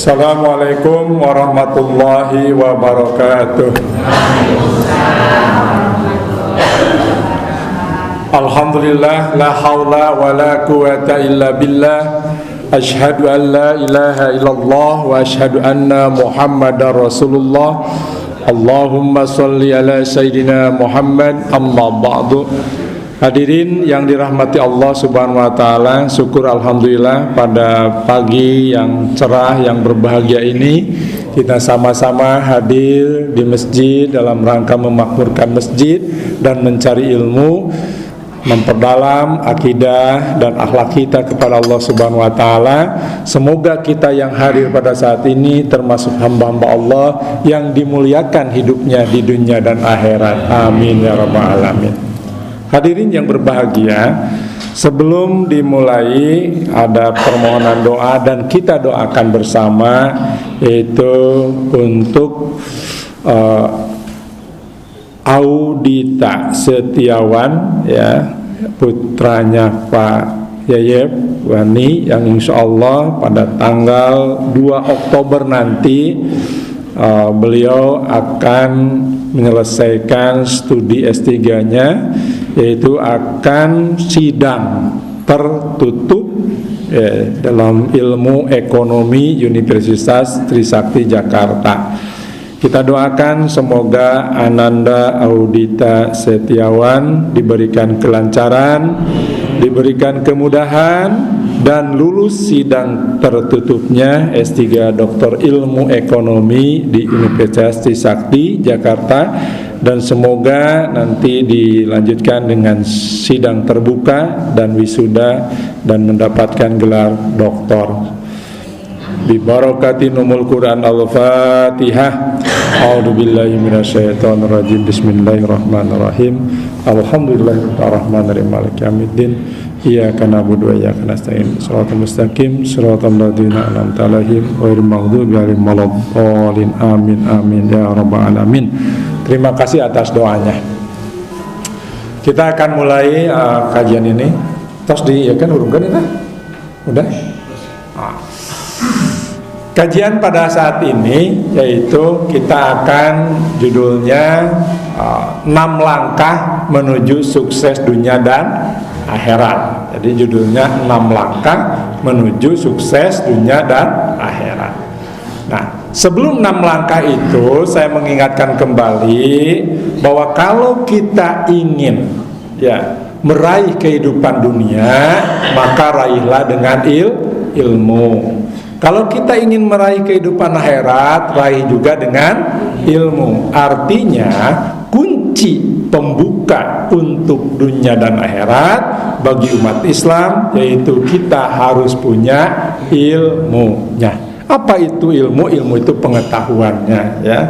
Assalamualaikum warahmatullahi wabarakatuh. Alhamdulillah, la haula wa la quwata illa billah. Asyhadu an la ilaha illallah wa asyhadu anna Muhammadar Rasulullah. Allahumma sholli ala sayyidina Muhammad, amma ba'du. Hadirin yang dirahmati Allah Subhanahu wa taala, syukur alhamdulillah pada pagi yang cerah yang berbahagia ini kita sama-sama hadir di masjid dalam rangka memakmurkan masjid dan mencari ilmu, memperdalam akidah dan akhlak kita kepada Allah Subhanahu wa taala. Semoga kita yang hadir pada saat ini termasuk hamba-hamba Allah yang dimuliakan hidupnya di dunia dan akhirat. Amin ya rabbal alamin. Hadirin yang berbahagia, sebelum dimulai ada permohonan doa dan kita doakan bersama, yaitu untuk Audita Setiawan, ya, putranya Pak Yayep Wani, yang insya Allah pada tanggal 2 Oktober nanti beliau akan menyelesaikan studi S3-nya, yaitu akan sidang tertutup dalam ilmu ekonomi Universitas Trisakti Jakarta. Kita doakan semoga Ananda Audita Setiawan diberikan kelancaran, diberikan kemudahan, dan lulus sidang tertutupnya S3 Doktor Ilmu Ekonomi di Universitas Trisakti Jakarta, dan semoga nanti dilanjutkan dengan sidang terbuka dan wisuda dan mendapatkan gelar doktor. Bi barakati numul Quran Al-Fatihah. A'udzubillahi minasyaitonir rajim. Bismillahirrahmanirrahim. Alhamdulillahirrahmanirrahim. Maliki yaumiddin. Iyyaka na'budu wa iyyaka nasta'in. Shiratal mustaqim, shiratal ladzina an'amta 'alaihim ghairil maghdubi 'alaihim waladdallin. Amin amin ya rabbal alamin. Terima kasih atas doanya. Kita akan mulai kajian ini. Terus kan urungkan itu? Udah? Kajian pada saat ini yaitu kita akan judulnya 6 langkah menuju sukses dunia dan akhirat. Jadi judulnya 6 langkah menuju sukses dunia dan akhirat. Nah, sebelum 6 langkah itu saya mengingatkan kembali bahwa kalau kita ingin meraih kehidupan dunia, maka raihlah dengan ilmu. Kalau kita ingin meraih kehidupan akhirat, raih juga dengan ilmu. Artinya kunci pembuka untuk dunia dan akhirat bagi umat Islam yaitu kita harus punya ilmunya. Apa itu ilmu? Ilmu itu pengetahuannya, ya.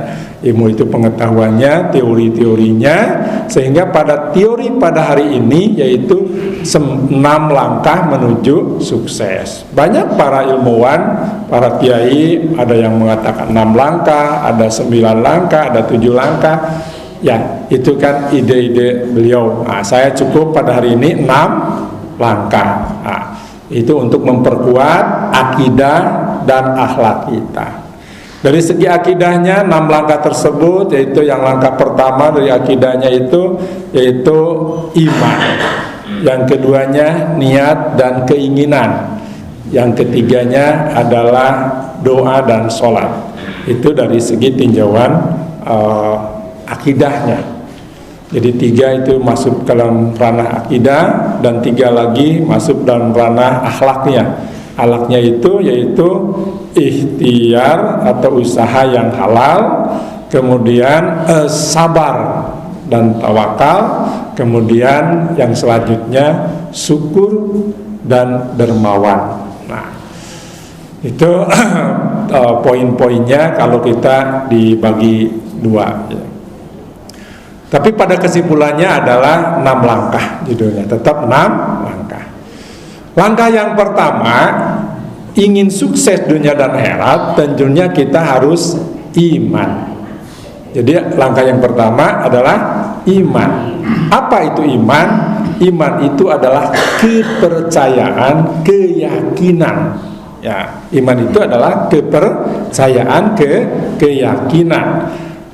Ilmu itu pengetahuannya, teori-teorinya, sehingga pada teori pada hari ini yaitu 6 langkah menuju sukses. Banyak para ilmuwan, para kiai, ada yang mengatakan 6 langkah, ada 9 langkah, ada 7 langkah. Ya, itu kan ide-ide beliau. Nah, saya cukup pada hari ini 6 langkah. Nah, itu untuk memperkuat akidah dan akhlak kita. Dari segi akidahnya 6 langkah tersebut, yaitu yang langkah pertama dari akidahnya yaitu iman. Yang keduanya niat dan keinginan. Yang ketiganya adalah doa dan sholat. Itu dari segi tinjauan akidahnya. Jadi 3 itu masuk dalam ranah akidah, dan 3 lagi masuk dalam ranah akhlaknya. Akhlaknya itu yaitu ikhtiar atau usaha yang halal, kemudian sabar dan tawakal, kemudian yang selanjutnya syukur dan dermawan. Nah, itu poin-poinnya kalau kita dibagi 2 ya. Tapi pada kesimpulannya adalah 6 langkah judulnya, tetap 6 langkah. Langkah yang pertama, ingin sukses dunia dan akhirat, tentunya kita harus iman. Jadi langkah yang pertama adalah iman. Apa itu iman? Iman itu adalah kepercayaan, keyakinan Ya, iman itu adalah kepercayaan, keyakinan.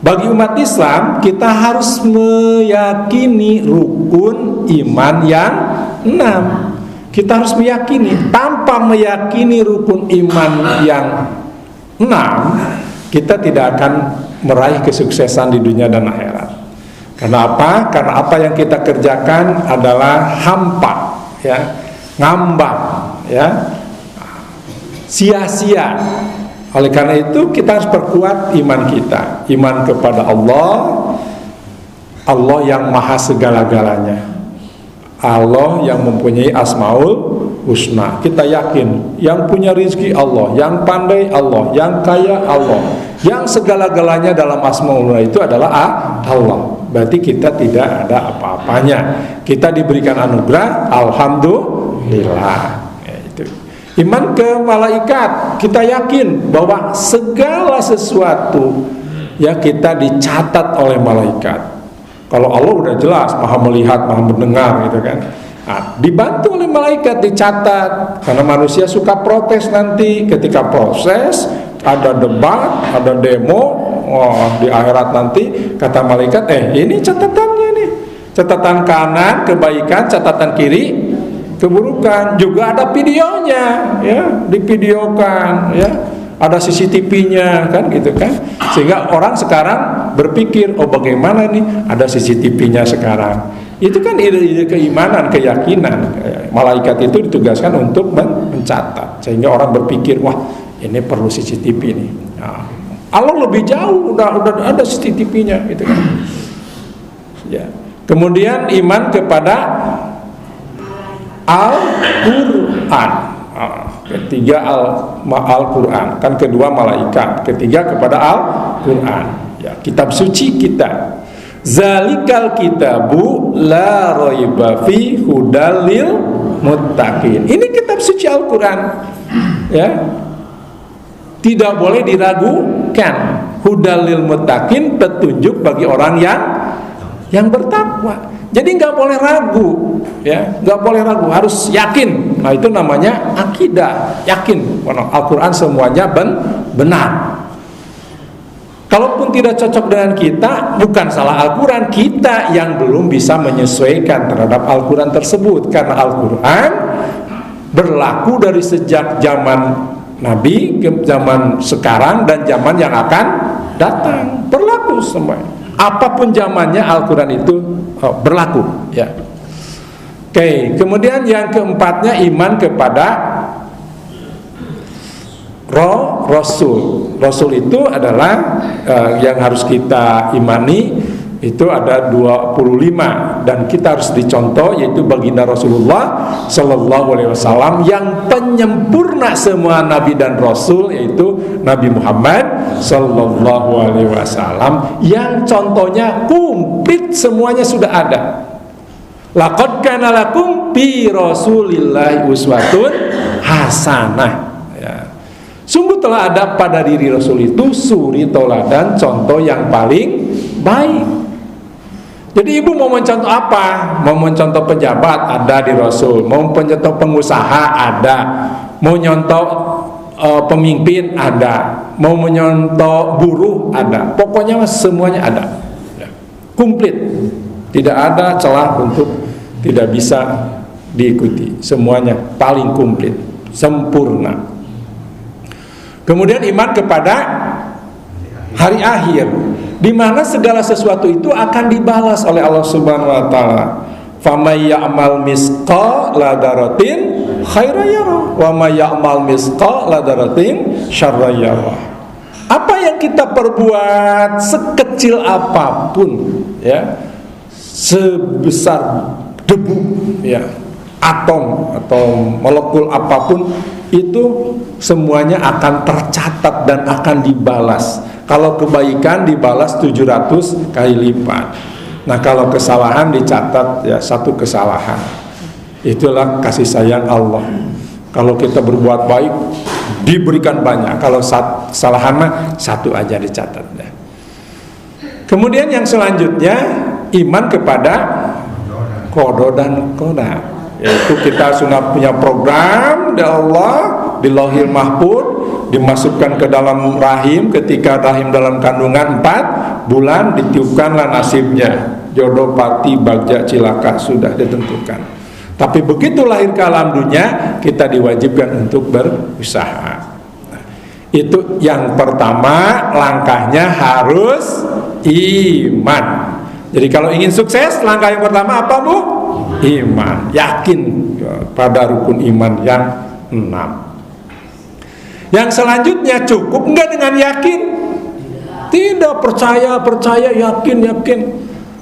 Bagi umat Islam, kita harus meyakini rukun iman yang 6. Kita harus meyakini. Tanpa meyakini rukun iman yang 6, kita tidak akan meraih kesuksesan di dunia dan akhirat. Karena apa? Karena apa yang kita kerjakan adalah hampa, ya, ngambang, ya, sia-sia. Oleh karena itu kita harus perkuat iman kita, iman kepada Allah, Allah yang maha segala-galanya, Allah yang mempunyai asmaul husna. Kita yakin yang punya rizki Allah, yang pandai Allah, yang kaya Allah, yang segala-galanya dalam asmaul husna itu adalah Allah. Berarti kita tidak ada apa-apanya, kita diberikan anugerah, alhamdulillah. Iman ke malaikat, kita yakin bahwa segala sesuatu ya kita dicatat oleh malaikat. Kalau Allah udah jelas maha melihat, maha mendengar gitu kan. Nah, dibantu oleh malaikat dicatat, karena manusia suka protes nanti ketika proses, ada debat, ada demo. Di akhirat nanti kata malaikat, ini catatannya nih, catatan kanan kebaikan, catatan kiri keburukan. Juga ada videonya, ya, divideokan, ya, ada CCTV-nya kan gitu kan. Sehingga orang sekarang berpikir, oh bagaimana nih ada CCTV-nya sekarang. Itu kan ide-ide keimanan, keyakinan. Malaikat itu ditugaskan untuk mencatat, sehingga orang berpikir, wah ini perlu CCTV nih. Nah, Allah lebih jauh, udah ada CCTV-nya gitu kan. Ya. Kemudian iman kepada Al-Quran. Ketiga Al-Quran, kan kedua malaikat, ketiga kepada Al-Quran, ya, kitab suci kita. Zalikal kitabu la raiba fi hudal lil muttaqin. Ini kitab suci Al-Quran, ya, tidak boleh diragukan. Hudal lil muttaqin, petunjuk bagi orang yang bertakwa. Jadi nggak boleh ragu, ya, nggak boleh ragu, harus yakin. Nah itu namanya akidah, yakin. Al-Quran semuanya benar. Kalaupun tidak cocok dengan kita, bukan salah Al-Quran, kita yang belum bisa menyesuaikan terhadap Al-Quran tersebut. Karena Al-Quran berlaku dari sejak zaman Nabi ke zaman sekarang dan zaman yang akan datang, berlaku semua. Apapun zamannya Al-Quran itu berlaku, ya. Oke, kemudian yang keempatnya iman kepada Rasul. Rasul itu adalah yang harus kita imani. Itu ada 25 dan kita harus dicontoh, yaitu baginda Rasulullah Sallallahu Alaihi Wasallam yang penyempurna semua nabi dan rasul, yaitu Nabi Muhammad Sallallahu Alaihi Wasallam yang contohnya komplit, semuanya sudah ada. Laqad kana lakum fi Rasulillahi uswatun hasanah. Ya. Sungguh telah ada pada diri Rasul itu suri teladan, contoh yang paling baik. Jadi ibu mau mencontoh apa? Mau mencontoh pejabat, ada di Rasul. Mau mencontoh pengusaha, ada. Mau mencontoh pemimpin, ada. Mau mencontoh buruh, ada. Pokoknya semuanya ada, ya. Komplit. Tidak ada celah untuk tidak bisa diikuti. Semuanya paling komplit, sempurna. Kemudian iman kepada hari akhir, di mana segala sesuatu itu akan dibalas oleh Allah Subhanahu wa taala. Famay ya'mal misqala dzarratin khairan yarah wa may ya'mal misqala dzarratin syarran yarah. Apa yang kita perbuat sekecil apapun, ya, sebesar debu, ya, atom atau molekul apapun, itu semuanya akan tercatat dan akan dibalas. Kalau kebaikan dibalas 700 kali lipat. Nah kalau kesalahan dicatat, ya, satu kesalahan. Itulah kasih sayang Allah. Kalau kita berbuat baik diberikan banyak, kalau kesalahan mah satu aja dicatat, ya. Kemudian yang selanjutnya iman kepada qada dan qadar, yaitu kita sudah punya program dari Allah, di Lauhil Mahfuz, dimasukkan ke dalam rahim. Ketika rahim dalam kandungan 4 bulan, ditiupkanlah nasibnya, jodoh, pati, bagja, cilaka, sudah ditentukan. Tapi begitu lahir ke alam dunia, kita diwajibkan untuk berusaha. Itu yang pertama, langkahnya harus iman. Jadi kalau ingin sukses, langkah yang pertama apa, Bu? Iman. Yakin pada rukun iman yang 6. Yang selanjutnya, cukup enggak dengan yakin? Tidak, percaya, yakin.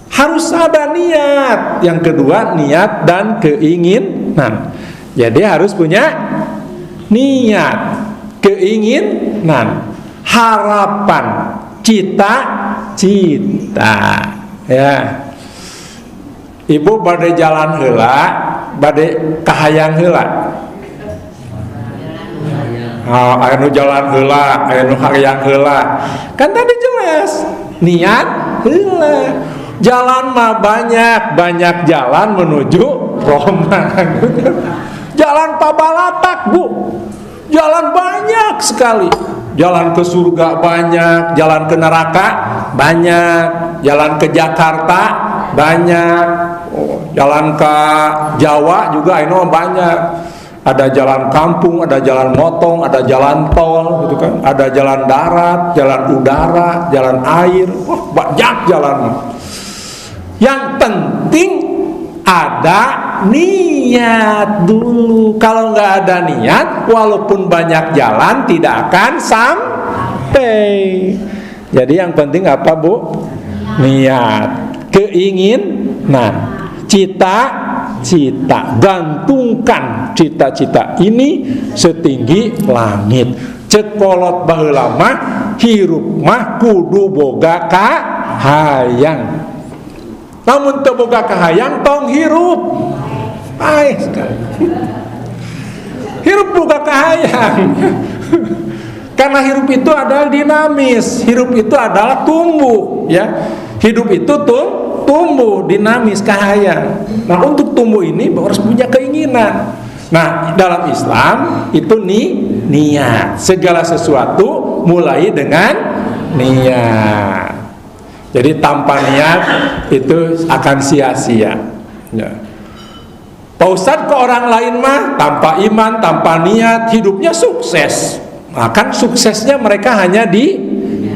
Harus ada niat. Yang kedua, niat dan keinginan. Jadi harus punya niat, keinginan, harapan, cita-cita. Ya. Ibu bade jalan heula, bade kahayang heula. Anu jalan heula, anu hayang heula. Kan tadi jelas, niat heula. Jalan mah banyak jalan menuju Roma. Jalan pabalatak, Bu. Jalan banyak sekali. Jalan ke surga banyak, jalan ke neraka banyak, jalan ke Jakarta banyak, jalan ke Jawa juga ini banyak. Ada jalan kampung, ada jalan motong, ada jalan tol, gitu kan. Ada jalan darat, jalan udara, jalan air, banyak jalan. Yang penting ada niat dulu. Kalau nggak ada niat, walaupun banyak jalan tidak akan sampai. Jadi yang penting apa, Bu? Niat, keinginan, cita-cita. Gantungkan cita-cita ini setinggi langit. Cek kolot baheula mah hirup mah kudu boga kahayang. Namun teu boga kahayang tong hirup. Baik sekali. Hirup boga kahayang. Karena hirup itu adalah dinamis, hirup itu adalah tumbuh, ya. Hidup itu tumbuh, dinamis, kahayang. Nah, untuk tumbuh ini harus punya keinginan. Nah, dalam Islam itu niat. Segala sesuatu mulai dengan niat. Jadi tanpa niat itu akan sia-sia. Ya. Pak Ustadz ke orang lain mah tanpa iman, tanpa niat, hidupnya sukses. Nah, kan suksesnya mereka hanya di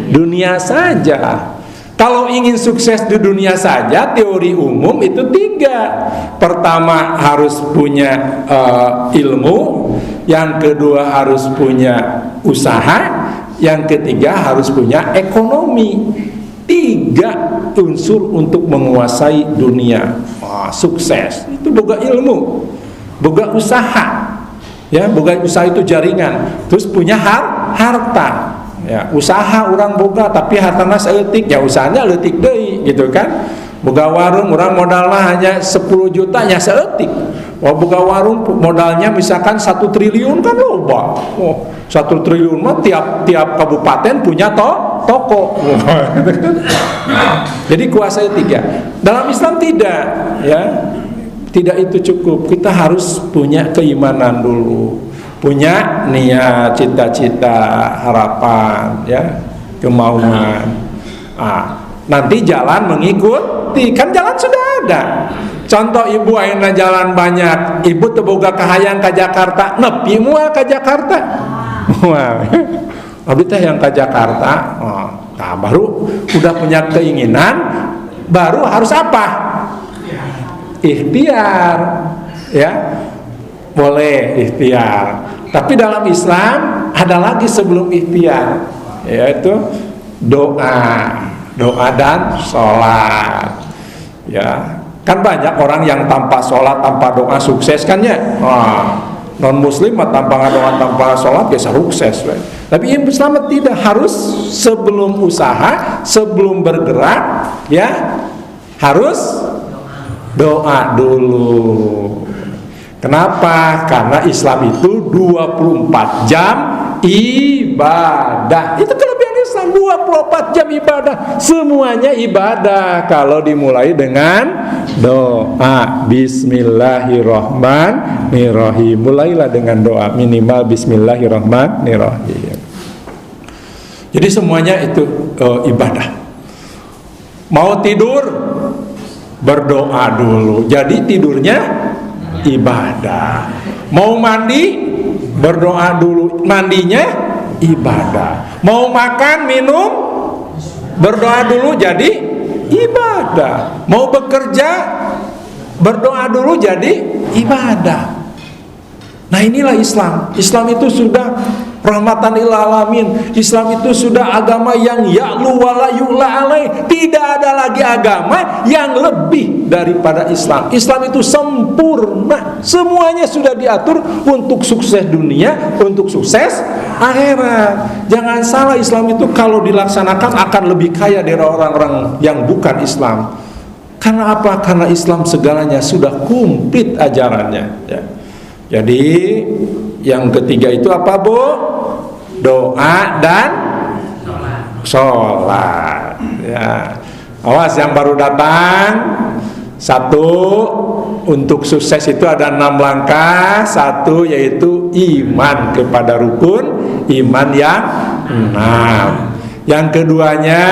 dunia saja. Kalau ingin sukses di dunia saja, teori umum itu 3. Pertama harus punya ilmu, yang kedua harus punya usaha, yang ketiga harus punya ekonomi. 3 unsur untuk menguasai dunia. Sukses itu boga ilmu, boga usaha, ya, boga usaha itu jaringan, terus punya harta, ya, usaha orang boga tapi hartana saeutik, ya usahanya leutik deui gitu kan. Boga warung orang modalnya hanya 10 juta nya saeutik. Wah, boga warung modalnya misalkan 1 triliun kan loba. 1 triliun mah tiap kabupaten punya toko. Jadi kuasai 3. Dalam Islam tidak, ya. Tidak itu cukup. Kita harus punya keimanan dulu, punya niat, cita-cita, harapan, ya, kemauan. Nanti jalan mengikuti. Kan jalan sudah ada. Contoh ibu ayeuna jalan banyak, ibu teu boga kahayang ka Jakarta, nepi moal ka Jakarta. Moal. Abdi teh yang ke Jakarta, nah baru udah punya keinginan, baru harus apa? Ikhtiar, ya, boleh ikhtiar. Tapi dalam Islam ada lagi sebelum ikhtiar, yaitu doa dan sholat. Ya, kan banyak orang yang tanpa sholat, tanpa doa sukses kan ya. Non muslim tanpa doa, tanpa sholat biasa sukses. Tapi Islam tidak, harus sebelum usaha, sebelum bergerak, ya, harus doa dulu. Kenapa? Karena Islam itu 24 jam ibadah. Itu kelebihan Islam, 24 jam ibadah. Semuanya ibadah kalau dimulai dengan doa. Bismillahirrahmanirrahim. Mulailah dengan doa, minimal Bismillahirrahmanirrahim. Jadi semuanya itu ibadah. Mau tidur, berdoa dulu. Jadi tidurnya ibadah. Mau mandi, berdoa dulu. Mandinya ibadah. Mau makan, minum, berdoa dulu. Jadi ibadah. Mau bekerja, berdoa dulu. Jadi ibadah. Nah inilah Islam. Islam itu sudah rahmatan lil alamin. Islam itu sudah agama yang ya'lu wala yu'la alaih. Tidak ada lagi agama yang lebih daripada Islam. Islam itu sempurna. Semuanya sudah diatur untuk sukses dunia, untuk sukses akhirat. Jangan salah, Islam itu kalau dilaksanakan akan lebih kaya dari orang-orang yang bukan Islam. Karena apa? Karena Islam segalanya sudah komplit ajarannya, ya. Jadi yang ketiga itu apa, Bu? Doa dan sholat. Ya. Awas yang baru datang. Satu, untuk sukses itu ada 6 langkah. Satu yaitu iman kepada rukun iman yang 6. Yang keduanya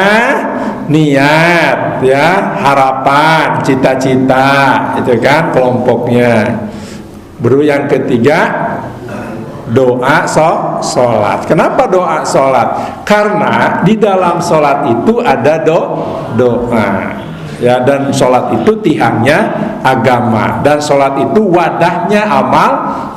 niat, ya, harapan, cita-cita, itu kan kelompoknya. Baru yang ketiga doa sholat. Kenapa doa sholat? Karena di dalam sholat itu ada doa, ya, dan sholat itu tiangnya agama, dan sholat itu wadahnya amal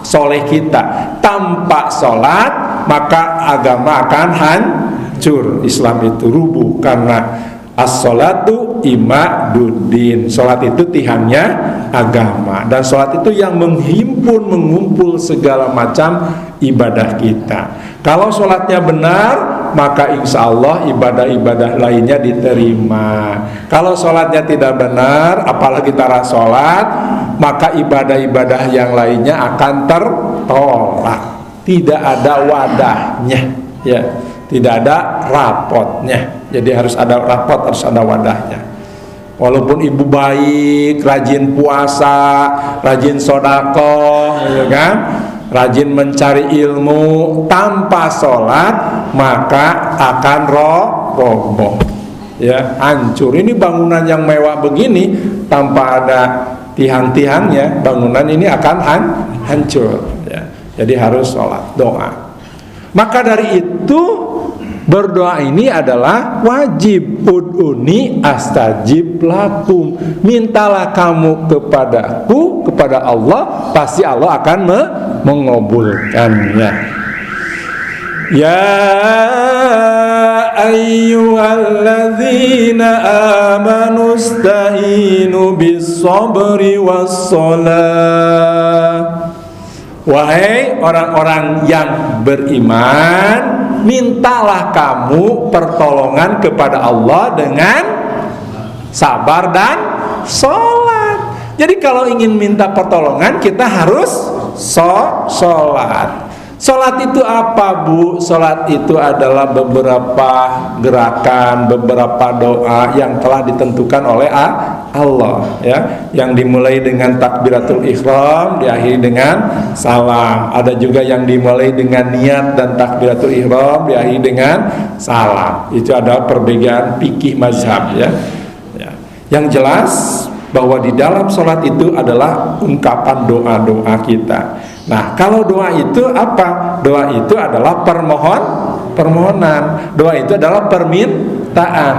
soleh kita. Tanpa sholat maka agama akan hancur. Islam itu rubuh karena as-sholatu imaduddin. Sholat itu tiangnya agama, dan sholat itu yang mengumpul segala macam ibadah kita. Kalau sholatnya benar, maka insya Allah ibadah-ibadah lainnya diterima. Kalau sholatnya tidak benar, apalagi taruh sholat, maka ibadah-ibadah yang lainnya akan tertolak. Tidak ada wadahnya, ya, tidak ada rapotnya. Jadi harus ada rapot, harus ada wadahnya. Walaupun ibu baik, rajin puasa, rajin sedekah, ya kan, rajin mencari ilmu, tanpa sholat maka akan roboh, ya, hancur. Ini bangunan yang mewah begini tanpa ada tiang-tiangnya, bangunan ini akan hancur, ya. Jadi harus sholat, doa. Maka dari itu berdoa ini adalah wajib. Ud'uni astajib lakum. Mintalah kamu kepadaku, kepada Allah, pasti Allah akan mengabulkannya. Ya ayyuhalladzina amanu ista'inu bis-sabri was-shalah. Wahai orang-orang yang beriman, mintalah kamu pertolongan kepada Allah dengan sabar dan sholat. Jadi kalau ingin minta pertolongan, kita harus sholat. Sholat itu apa, Bu? Sholat itu adalah beberapa gerakan, beberapa doa yang telah ditentukan oleh Allah, ya, yang dimulai dengan takbiratul ihram, diakhiri dengan salam. Ada juga yang dimulai dengan niat dan takbiratul ihram, diakhiri dengan salam. Itu ada perbedaan fikih mazhab, ya. Yang jelas bahwa di dalam sholat itu adalah ungkapan doa-doa kita. Nah, kalau doa itu apa? Doa itu adalah permohonan. Doa itu adalah permintaan.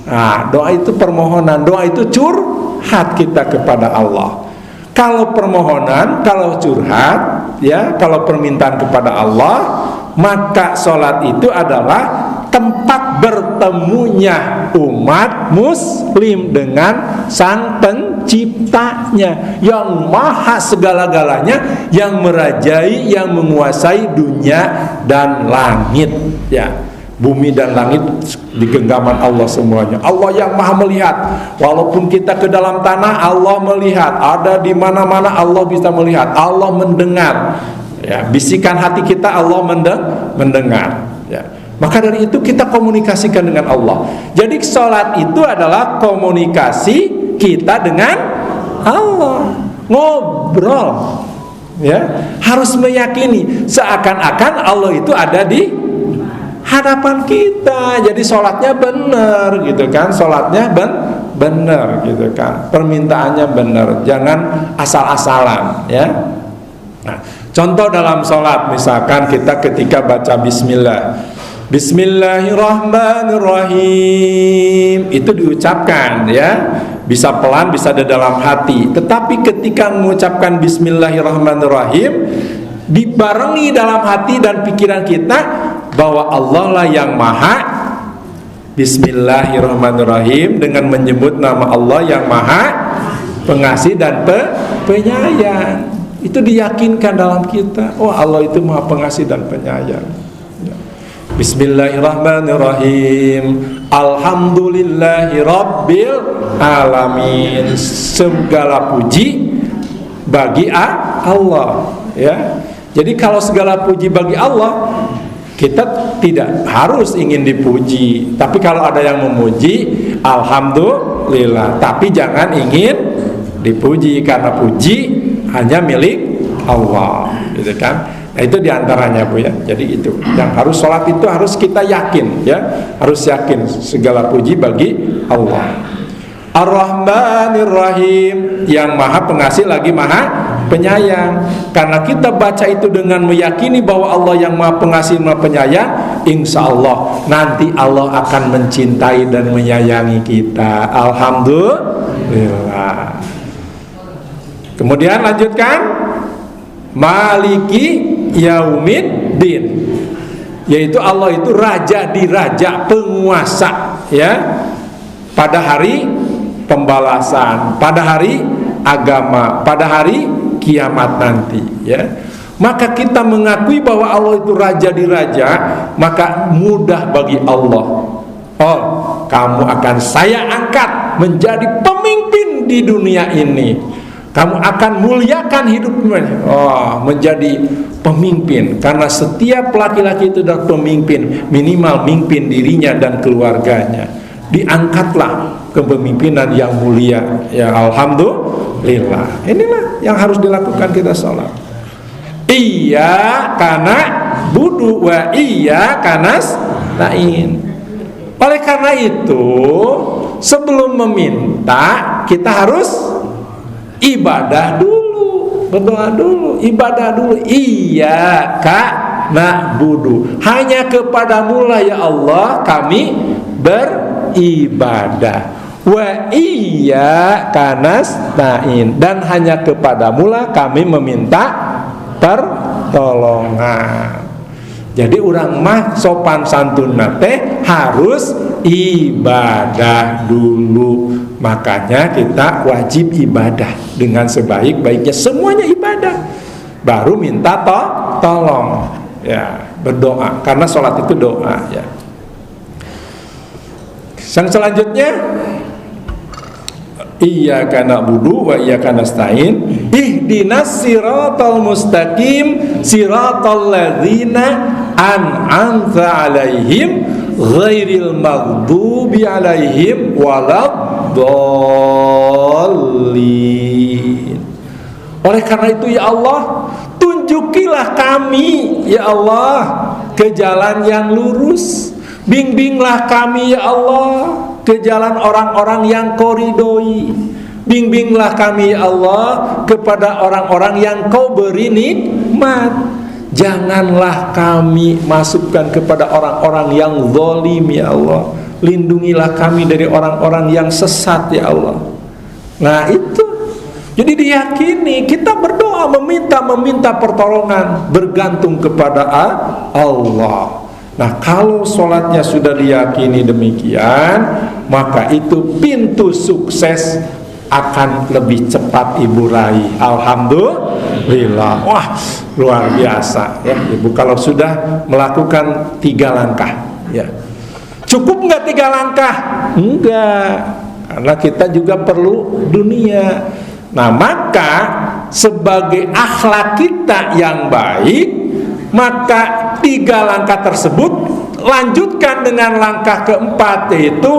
Nah, doa itu permohonan. Doa itu curhat kita kepada Allah. Kalau permohonan, kalau curhat, ya, kalau permintaan kepada Allah, maka sholat itu adalah tempat bertemunya umat muslim dengan sang penciptanya yang maha segala-galanya, yang merajai, yang menguasai dunia dan langit, ya. Bumi dan langit di genggaman Allah semuanya. Allah yang maha melihat. Walaupun kita ke dalam tanah, Allah melihat. Ada di mana-mana Allah bisa melihat. Allah mendengar, ya, bisikan hati kita Allah mendengar, ya. Maka dari itu kita komunikasikan dengan Allah. Jadi sholat itu adalah komunikasi kita dengan Allah. Ngobrol, ya, harus meyakini seakan-akan Allah itu ada di hadapan kita. Jadi sholatnya benar gitu kan, sholatnya benar gitu kan, permintaannya benar, jangan asal-asalan, ya. Nah, contoh dalam sholat, misalkan kita ketika baca Bismillahirrahmanirrahim, itu diucapkan, ya, bisa pelan, bisa di dalam hati. Tetapi ketika mengucapkan Bismillahirrahmanirrahim, dibarengi dalam hati dan pikiran kita bahwa Allah lah yang maha. Bismillahirrahmanirrahim, dengan menyebut nama Allah yang maha pengasih dan penyayang. Itu diyakinkan dalam kita, oh Allah itu maha pengasih dan penyayang. Bismillahirrahmanirrahim, alhamdulillahi rabbil alamin, segala puji bagi Allah, ya. Jadi kalau segala puji bagi Allah, kita tidak harus ingin dipuji. Tapi kalau ada yang memuji, alhamdulillah. Tapi jangan ingin dipuji, karena puji hanya milik Allah, gitu kan. Nah, itu diantaranya, Bu, ya. Jadi itu yang harus sholat itu harus kita yakin, ya, harus yakin segala puji bagi Allah. Ar-Rahmanir-Rahim, yang maha pengasih lagi maha penyayang. Karena kita baca itu dengan meyakini bahwa Allah yang maha pengasih maha penyayang, insya Allah nanti Allah akan mencintai dan menyayangi kita. Alhamdulillah. Kemudian lanjutkan, Maliki Yaumiddin, yaitu Allah itu raja di raja, penguasa, ya, pada hari pembalasan, pada hari agama, pada hari kiamat nanti, ya. Maka kita mengakui bahwa Allah itu raja di raja, maka mudah bagi Allah. Oh, kamu akan saya angkat menjadi pemimpin di dunia ini. Kamu akan muliakan hidupmu, oh, menjadi pemimpin. Karena setiap laki-laki itu adalah pemimpin, minimal mimpin dirinya dan keluarganya. Diangkatlah kepemimpinan yang mulia, ya. Alhamdulillah. Inilah yang harus dilakukan kita sholat. Iya karena budu wa iya karena nasta'in. Oleh karena itu, sebelum meminta, kita harus ibadah dulu, berdoa dulu, ibadah dulu. Iyyaka na'budu, hanya kepadamu lah ya Allah kami beribadah. Wa iyyaka nasta'in, dan hanya kepadamu lah kami meminta pertolongan. Jadi orang mah sopan santun teh harus ibadah dulu. Makanya kita wajib ibadah dengan sebaik-baiknya, semuanya ibadah. Baru minta tolong, ya, berdoa, karena sholat itu doa, ya. Yang selanjutnya, iyyaka na'budu wa iyyaka nasta'in, ihdinas siratal mustaqim, siratal ladzina an'amta 'alaihim ghairil maghdubi 'alaihim waladdallin. Oleh karena itu ya Allah, tunjukilah kami ya Allah ke jalan yang lurus. Bimbinglah kami ya Allah ke jalan orang-orang yang Kau ridhoi. Bimbinglah kami ya Allah kepada orang-orang yang Kau beri nikmat. Janganlah kami masukkan kepada orang-orang yang zalim ya Allah. Lindungilah kami dari orang-orang yang sesat ya Allah. Nah itu, jadi diyakini kita berdoa meminta pertolongan, bergantung kepada Allah. Nah kalau sholatnya sudah diyakini demikian, maka itu pintu sukses akan lebih cepat Ibu raih. Alhamdulillah. Wah, luar biasa ya Ibu kalau sudah melakukan 3 langkah, ya. Cukup nggak 3 langkah? Enggak, karena kita juga perlu dunia. Nah maka sebagai akhlak kita yang baik, maka 3 langkah tersebut lanjutkan dengan langkah keempat, yaitu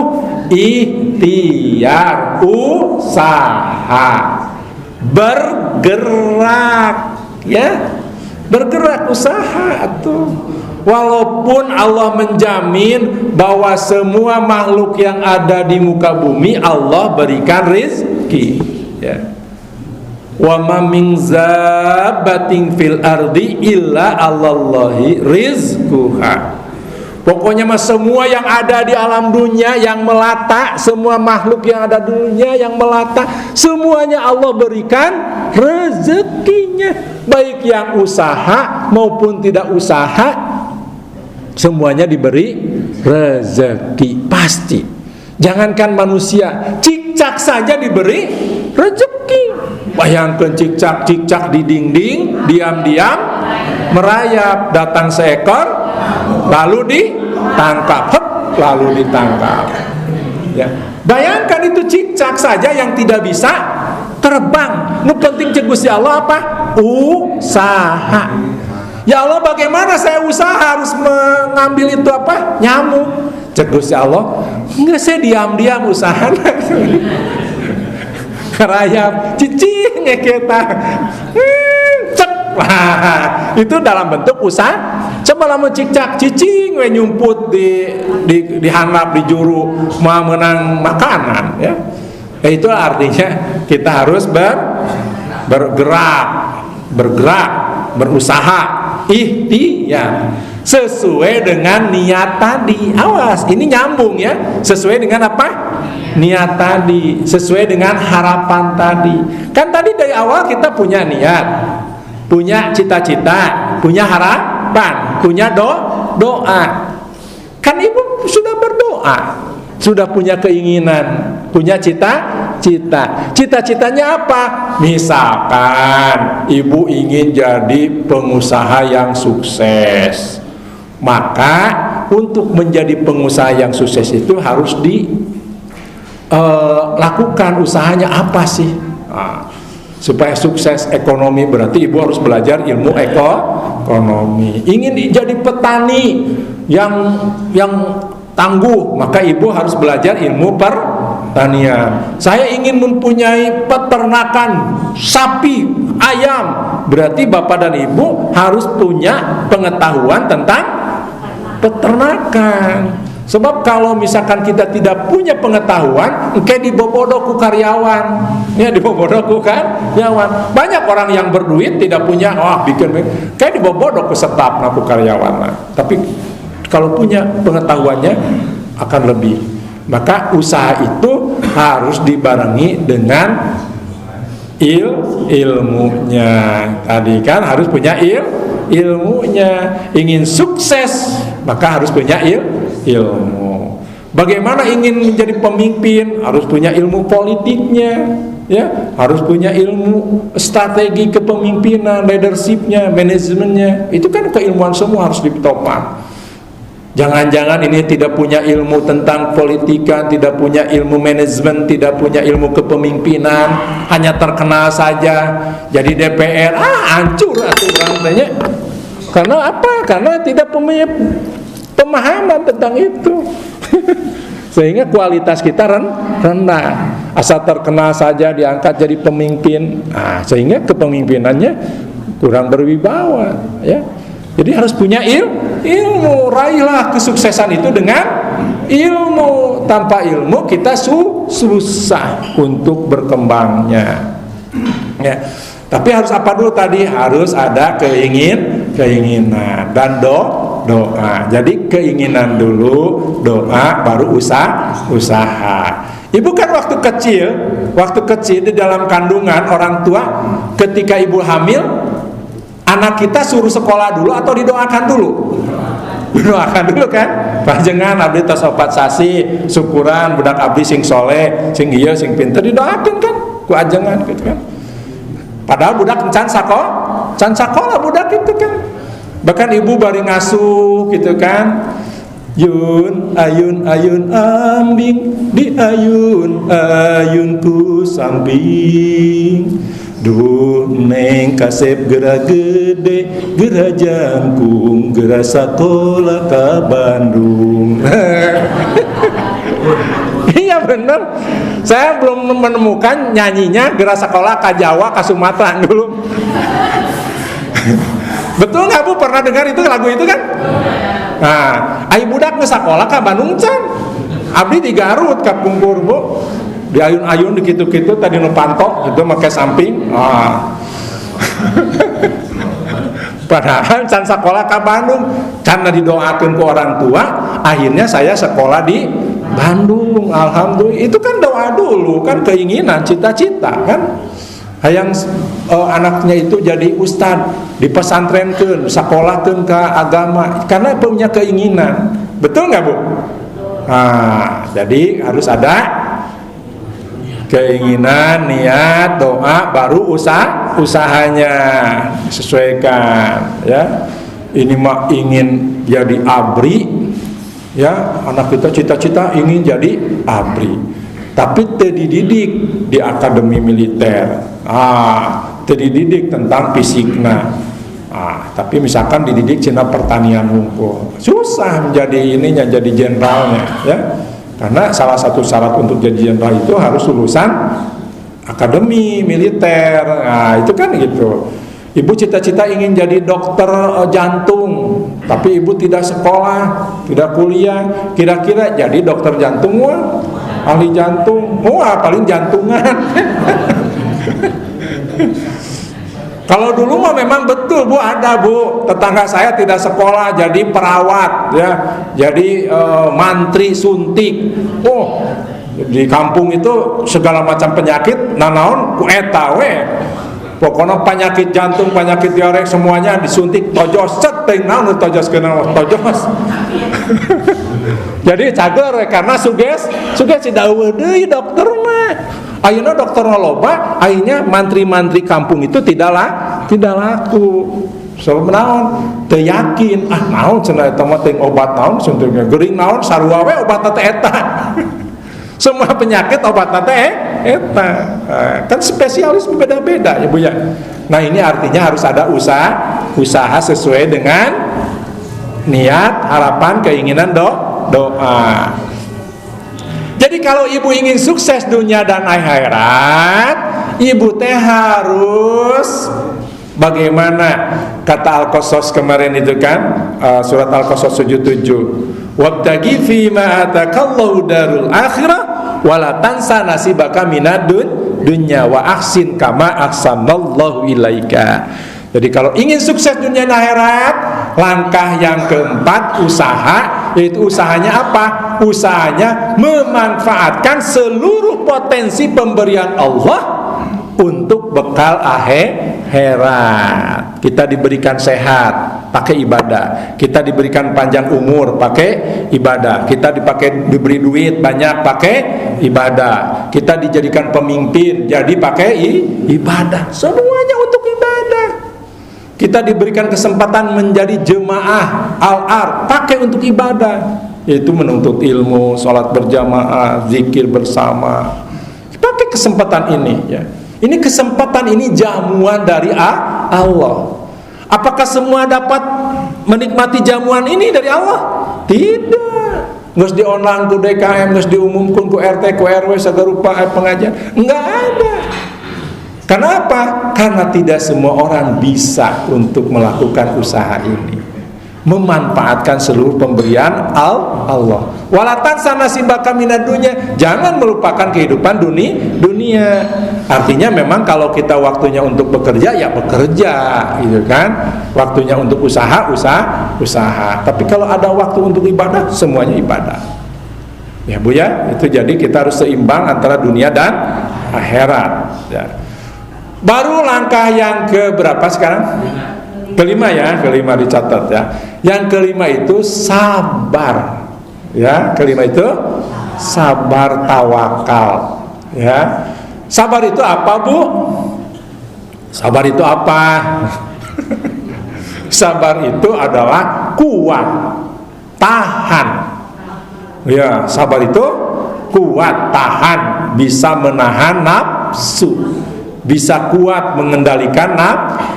ikhtiar, usaha. bergerak, ya, bergerak, usaha tuh. Walaupun Allah menjamin bahwa semua makhluk yang ada di muka bumi Allah berikan rizki, ya. Wa ma min zabbatin fil ardi illa 'alallahi rizquha. Pokoknya mah semua yang ada di alam dunia yang melata, semua makhluk yang ada di dunia yang melata, semuanya Allah berikan rezekinya, baik yang usaha maupun tidak usaha, semuanya diberi rezeki pasti. Jangankan manusia, cicak saja diberi rezeki. Bayangkan cicak di dinding, diam-diam merayap, datang seekor, lalu ditangkap, lalu ditangkap. Ya. Bayangkan itu cicak saja yang tidak bisa terbang. Nu penting cek Gusti Allah apa? Usaha. Ya Allah, bagaimana saya usaha harus mengambil itu apa? Nyamuk. Cek Gusti Allah, enggak, saya diam-diam usaha. Kerayap, cicing kita. Cek. Wah, itu dalam bentuk usaha. Coba lamun cicak cicing we nyumput di handap di juru mau menang makanan, ya. Itu artinya kita harus bergerak, berusaha, ikhtiar sesuai dengan niat tadi. Awas, ini nyambung ya. Sesuai dengan apa? Niat tadi, sesuai dengan harapan tadi. Kan tadi dari awal kita punya niat, punya cita-cita, punya harapan, punya doa. Kan ibu sudah berdoa, sudah punya keinginan, punya cita-cita. Cita-citanya apa? Misalkan ibu ingin jadi pengusaha yang sukses, maka untuk menjadi pengusaha yang sukses itu harus lakukan usahanya apa sih? Supaya sukses ekonomi, berarti ibu harus belajar ilmu ekonomi. Ingin jadi petani yang tangguh, maka ibu harus belajar ilmu pertanian. Saya ingin mempunyai peternakan sapi, ayam, berarti bapak dan ibu harus punya pengetahuan tentang peternakan. Sebab kalau misalkan kita tidak punya pengetahuan, kayak dibobodo ku karyawan, ya, dibobodo ku karyawan. Banyak orang yang berduit tidak punya, bikin kayak dibobodo ku setap ku karyawan. Tapi kalau punya pengetahuannya akan lebih. Maka usaha itu harus dibarengi dengan ilmunya. Tadi kan harus punya ilmunya. Ingin sukses maka harus punya ilmu. Bagaimana ingin menjadi pemimpin, harus punya ilmu politiknya, ya, harus punya ilmu strategi kepemimpinan, leadershipnya, manajemennya. Itu kan keilmuan semua harus ditopang. Jangan-jangan ini tidak punya ilmu tentang politika, tidak punya ilmu manajemen, tidak punya ilmu kepemimpinan, hanya terkenal saja jadi DPR, hancur aturannya. Karena apa? Karena tidak punya pemahaman tentang itu. Sehingga kualitas kita rendah. Asal terkenal saja diangkat jadi pemimpin, sehingga kepemimpinannya kurang berwibawa, ya. Jadi harus punya ilmu. Raihlah kesuksesan itu dengan ilmu. Tanpa ilmu kita susah untuk berkembangnya, ya. Tapi harus apa dulu tadi? Harus ada keinginan dan doa. Jadi keinginan dulu, doa, baru usaha. Ibu kan waktu kecil di dalam kandungan orang tua, ketika ibu hamil, anak kita suruh sekolah dulu atau didoakan dulu? Didoakan dulu kan? Panjenengan abdi tos 4 sasi, syukuran budak abdi sing soleh, sing ieu sing pinter, didoakan kan? Ku ajengan gitu kan. Padahal budak can sakola budak itu kan. Bahkan ibu bari ngasuh gitu kan. Yun ayun ambing di ayun ku samping. Duh neng kasep gera gede, gera jangkung, gera sakola ka Bandung. Iya bener. Saya belum menemukan nyanyinya gerak sekolah ke Jawa, ke Sumatera dulu. Betul nggak Bu? Pernah dengar itu lagu itu kan? Nah, ayo budak ke sekolah ke Bandung can. Abdi di Garut ke Pungkur Bu. Di ayun-ayun di kitu-kitu tadi nu pantok itu make samping. Padahal can sekolah ke Bandung karena didoakan ke orang tua, akhirnya saya sekolah di Bandung. Alhamdulillah. Itu kan doa dulu, kan keinginan, cita-cita kan. Hayang anaknya itu jadi ustad, dipesantrenkeun, sakolahkeun ke agama karena punya keinginan. Betul nggak Bu? Nah, jadi harus ada keinginan, niat, doa, baru usahanya disesuaikan ya. Ini mah ingin jadi abri ya, anak kita cita-cita ingin jadi abri, tapi terdidik di akademi militer. Terdidik tentang fisiknya. Tapi misalkan dididik cina pertanian hukum, susah menjadi ininya, jadi jenderalnya ya. Karena salah satu syarat untuk jadi jenderal itu harus lulusan akademi militer. Itu kan gitu. Ibu cita-cita ingin jadi dokter jantung, tapi ibu tidak sekolah, tidak kuliah. Kira-kira jadi dokter jantung, ahli jantung, paling jantungan. Kalau dulu mah memang betul Bu, ada Bu, tetangga saya tidak sekolah jadi perawat ya, jadi mantri suntik. Di kampung itu segala macam penyakit nanaon ku eta we. Pokoknya penyakit jantung, penyakit diarek semuanya disuntik tojos seteng naon tojos kenal tojos. Jadi cager karena suges daweuh deui dokter mah. Ayeuna dokter loba, akhirnya mantri-mantri kampung itu tidak laku. Sebab naon? Teu yakin, naon cenah eta mah teh obat naon suntikna geuring naon sarua we obat teh eta. Semua penyakit obatna teh eta. Kan spesialis beda-beda ya Bu ya. Nah, ini artinya harus ada usaha sesuai dengan niat, harapan, keinginan doa. Jadi kalau ibu ingin sukses dunia dan akhirat, ibu teh harus bagaimana kata Al-Qasas kemarin itu kan, surat Al-Qasas 77. Wabtaghi fima atakallahu darul akhirah wala tansa nasibaka minad dunya wa ahsin kama ahsanallahu ilaika. Jadi kalau ingin sukses dunia dan akhirat, langkah yang keempat usaha, yaitu usahanya apa? Usahanya memanfaatkan seluruh potensi pemberian Allah untuk bekal akhirat. Kita diberikan sehat, pakai ibadah. Kita diberikan panjang umur, pakai ibadah. Kita diberi duit banyak, pakai ibadah. Kita dijadikan pemimpin, jadi pakai ibadah. Semuanya untuk ibadah. Kita diberikan kesempatan menjadi jemaah al-ar, pakai untuk ibadah, yaitu menuntut ilmu, sholat berjamaah, zikir bersama. Pakai kesempatan ini ya. Ini kesempatan ini jamuan dari Allah. Apakah semua dapat menikmati jamuan ini dari Allah? Tidak. Nggak di online ku DKM, nggak diumumkan ku RT, ku RW, segarupa pengajian. Enggak ada. Kenapa? Karena tidak semua orang bisa untuk melakukan usaha ini, memanfaatkan seluruh pemberian Allah. Walatan sanasibaka minad dunya, jangan melupakan kehidupan dunia. Artinya memang kalau kita waktunya untuk bekerja ya bekerja, gitu kan? Waktunya untuk usaha. Tapi kalau ada waktu untuk ibadah, semuanya ibadah. Ya Bu ya, itu jadi kita harus seimbang antara dunia dan akhirat. Ya. Baru langkah yang keberapa sekarang? Kelima ya, kelima dicatat ya. Yang kelima itu sabar. Ya, kelima itu sabar tawakal. Ya. Sabar itu apa Bu? Sabar itu apa? Sabar itu adalah kuat, tahan. Ya, sabar itu kuat, tahan, bisa menahan nafsu. Bisa kuat mengendalikan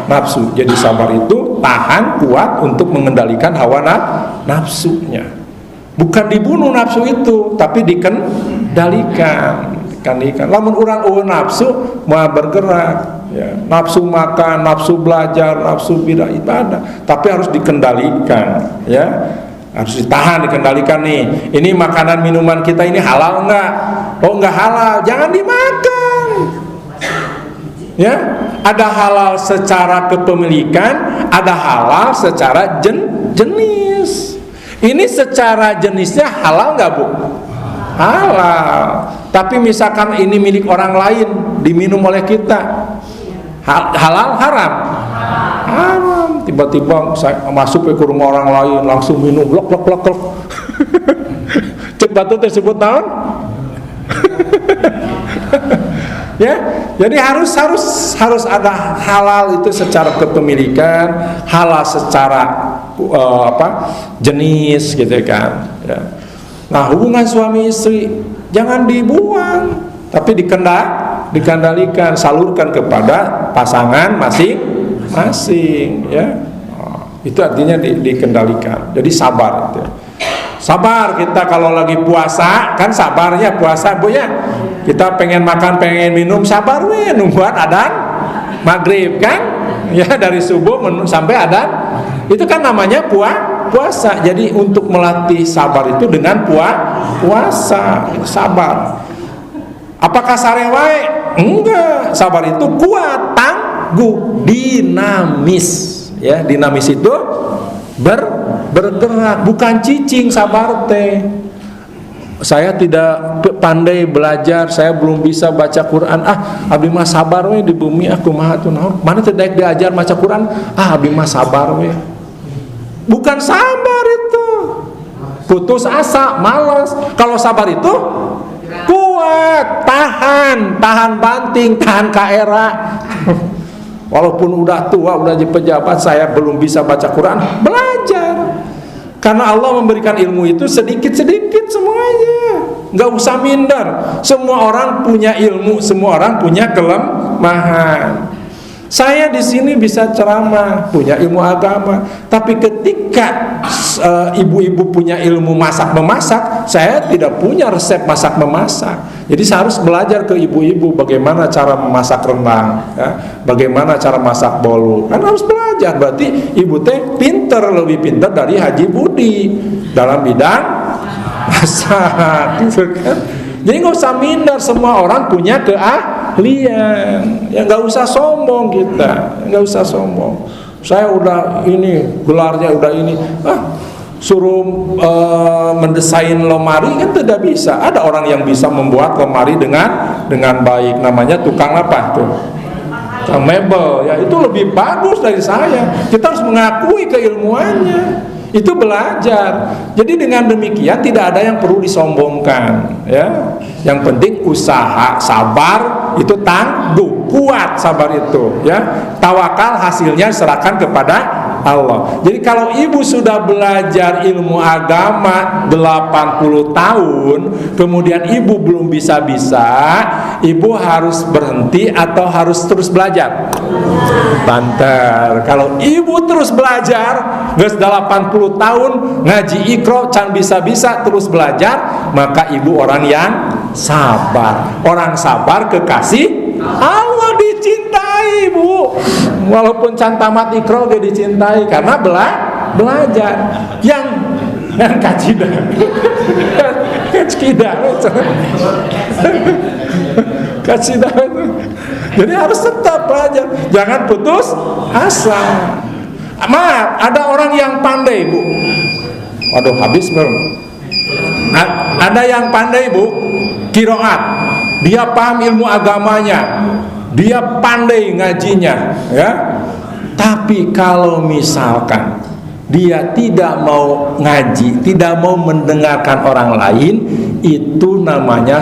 nafsu. Jadi sabar itu tahan, kuat untuk mengendalikan hawa nafsunya. Bukan dibunuh nafsu itu, tapi dikendalikan. dikendalikan. Lamun urang eueuh nafsu mau bergerak, ya. Nafsu makan, nafsu belajar, nafsu ibadah, tapi harus dikendalikan, ya. Harus ditahan, dikendalikan nih. Ini makanan minuman kita ini halal enggak? Oh enggak halal, jangan dimakan. Ya, ada halal secara kepemilikan, ada halal secara jenis. Ini secara jenisnya halal nggak, Bu? Halal. Tapi misalkan ini milik orang lain, diminum oleh kita, halal haram? Haram. Tiba-tiba saya masuk ke rumah orang lain, langsung minum, blok. Cek batu tersebut tahun? Ya, jadi harus ada halal itu secara kepemilikan, halal secara jenis gitu kan. Ya. Nah, hubungan suami istri jangan dibuang, tapi dikendalikan, salurkan kepada pasangan masing-masing. Ya, itu artinya dikendalikan. Jadi sabar itu. Sabar kita kalau lagi puasa, kan sabarnya puasa, Bu ya. Kita pengen makan, pengen minum, sabar we, nungguan adzan maghrib kan? Ya, dari subuh sampai adzan. Itu kan namanya puasa. Jadi untuk melatih sabar itu dengan puasa, sabar. Apakah sare wae? Enggak. Sabar itu kuat, tangguh, dinamis. Ya, dinamis itu bergerak, bukan cicing. Sabar teh, saya tidak pandai belajar, saya belum bisa baca Quran, abdi mah sabar we di bumi aku mah atuh naon, mana teh daek diajar baca Quran, abdi mah sabar we. Bukan sabar itu, putus asa, malas. Kalau sabar itu kuat, tahan banting, tahan kaera. Walaupun udah tua, udah jadi pejabat, saya belum bisa baca Quran, belajar. Karena Allah memberikan ilmu itu sedikit-sedikit semuanya, nggak usah minder. Semua orang punya ilmu, semua orang punya kelemahan. Saya di sini bisa ceramah, punya ilmu agama, tapi ketika ibu-ibu punya ilmu masak-memasak, saya tidak punya resep masak-memasak. Jadi saya harus belajar ke ibu-ibu bagaimana cara memasak rendang, ya, bagaimana cara masak bolu. Kan harus belajar. Berarti ibu teh pinter, lebih pinter dari Haji Budi dalam bidang masak, gitu kan? Jadi nggak usah minder, semua orang punya keahlian. Ya nggak usah sombong kita, nggak usah sombong. Saya udah ini, gelarnya udah ini, suruh mendesain lemari kan tidak bisa. Ada orang yang bisa membuat lemari dengan baik, namanya tukang apa tuh? Tukang mebel. Ya itu lebih bagus dari saya. Kita harus mengakui keilmuannya. Itu belajar. Jadi dengan demikian tidak ada yang perlu disombongkan, ya. Yang penting usaha, sabar, itu tangguh, kuat sabar itu, ya. Tawakal hasilnya serahkan kepada Allah. Jadi kalau ibu sudah belajar ilmu agama 80 tahun, kemudian ibu belum bisa-bisa, ibu harus berhenti atau harus terus belajar? Banter. Kalau ibu terus belajar, geus 80 tahun ngaji Iqra can bisa-bisa terus belajar, maka ibu orang yang sabar. Orang sabar kekasih Allah, dicintai, Bu. Walaupun can tamat Iqra ge dicintai karena belajar. Yang kacida. Kacida. Jadi harus tetap belajar, jangan putus asa. Maaf, ada orang yang pandai, Bu. Waduh, habis belum? Ada yang pandai, Bu, qiraat. Dia paham ilmu agamanya, dia pandai ngajinya, ya. Tapi kalau misalkan dia tidak mau ngaji, tidak mau mendengarkan orang lain, itu namanya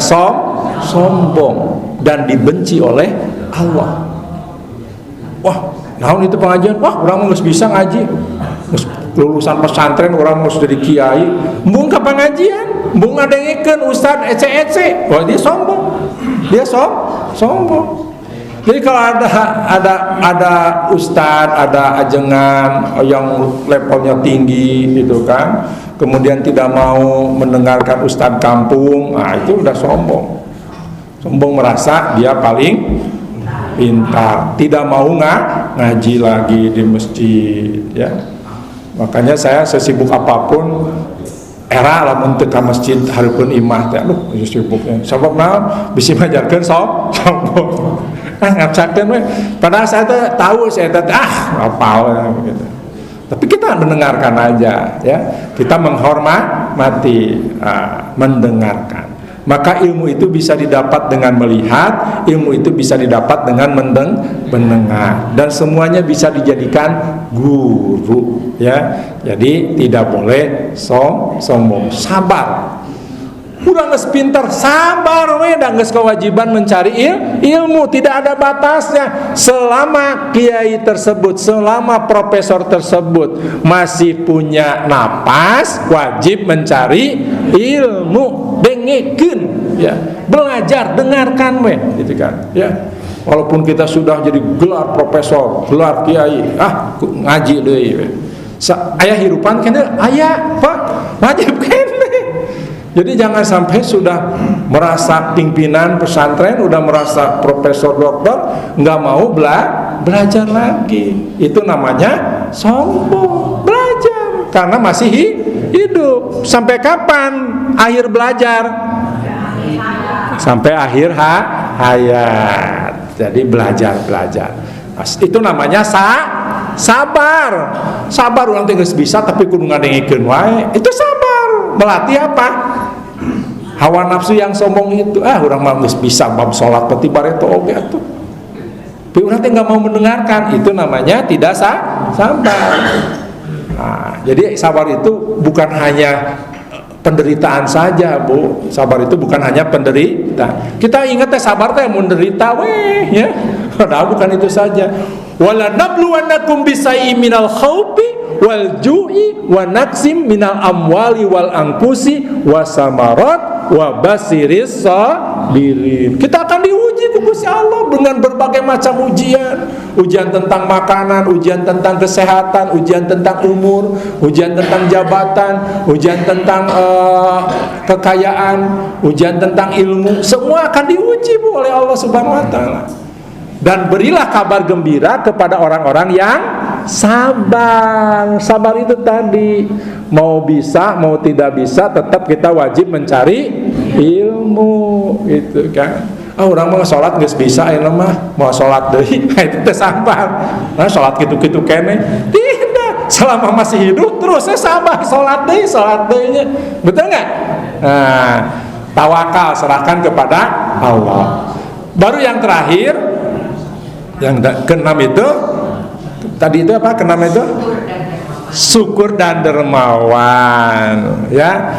sombong dan dibenci oleh Allah. Wah, naon itu pengajian? Wah, orang nggak bisa ngaji. Lulusan pesantren orang harus jadi kiai. Mbung ke pengajian, mbung ngadengekeun ustad ece-ece. Wah, dia sombong. Dia sombong. Jadi kalau ada ustad, ada ajengan yang levelnya tinggi gitu kan, kemudian tidak mau mendengarkan ustad kampung, nah itu udah sombong. Sombong merasa dia paling pintar, tidak mau ngaji lagi di masjid, ya. Makanya saya sesibuk apapun era lamun teu ka masjid hareupeun imah teh aduh sibuknya. Sabab naon bisi ngajarkeun sombong. Ngacakkeun we. Padahal saya teh tahu saya teh hafal gitu. Tapi kita mendengarkan aja, ya. Kita menghormati, mendengarkan. Maka ilmu itu bisa didapat dengan melihat, ilmu itu bisa didapat dengan mendengar, dan semuanya bisa dijadikan guru, ya. Jadi tidak boleh sombong, sabar. Udah geus pinter, sabar we, da geus kewajiban mencari ilmu, tidak ada batasnya. Selama kiai tersebut, selama profesor tersebut masih punya napas, wajib mencari ilmu, dengekeun, ya. Belajar, dengarkan we, gitu kan, ya. Walaupun kita sudah jadi gelar profesor, gelar kiai, ngaji deui we. Aya hirupan kene, aya Pak, wajib kene. Jadi jangan sampai sudah merasa pimpinan pesantren, udah merasa profesor doktor, nggak mau belajar lagi. Itu namanya sombong. Belajar karena masih hidup. Sampai kapan akhir belajar? Sampai akhir hayat. Jadi belajar. Itu namanya sabar. Sabar orang tinggal bisa tapi kudu ngadengikeun wae. Itu sabar. Melatih apa? Hawa nafsu yang sombong itu, orang mah geus bisa bab salat peti bareto oge atuh. Tapi urang teh enggak mau mendengarkan, itu namanya tidak sabar. Jadi sabar itu bukan hanya penderitaan saja, Bu. Sabar itu bukan hanya penderita. Kita ingat sabar teh menderita weh, ya. Padahal bukan itu saja. Wala nabluwannakum bisai'im minal khaufi wal ju'i wa naqsim minal amwali wal anfusi wasamarat wa basiris sabirin. Kita akan diuji ku Gusti Allah dengan berbagai macam ujian tentang makanan, ujian tentang kesehatan, ujian tentang umur, ujian tentang jabatan, ujian tentang kekayaan, ujian tentang ilmu. Semua akan diuji, Bu, oleh Allah Subhanahu wa taala. Dan berilah kabar gembira kepada orang-orang yang sabar. Sabar itu tadi, mau bisa mau tidak bisa tetap kita wajib mencari ilmu, gitu kan. Orang mau sholat geus bisa ya mah, mau sholat deui itu teh sabar. Nah, sholat kitu-kitu kene tidak, selama masih hidup terus sabar, sholat deui nya. Betul enggak? Nah, tawakal, serahkan kepada Allah. Baru yang terakhir, yang keenam itu tadi itu apa? Keenam itu syukur dan dermawan, ya.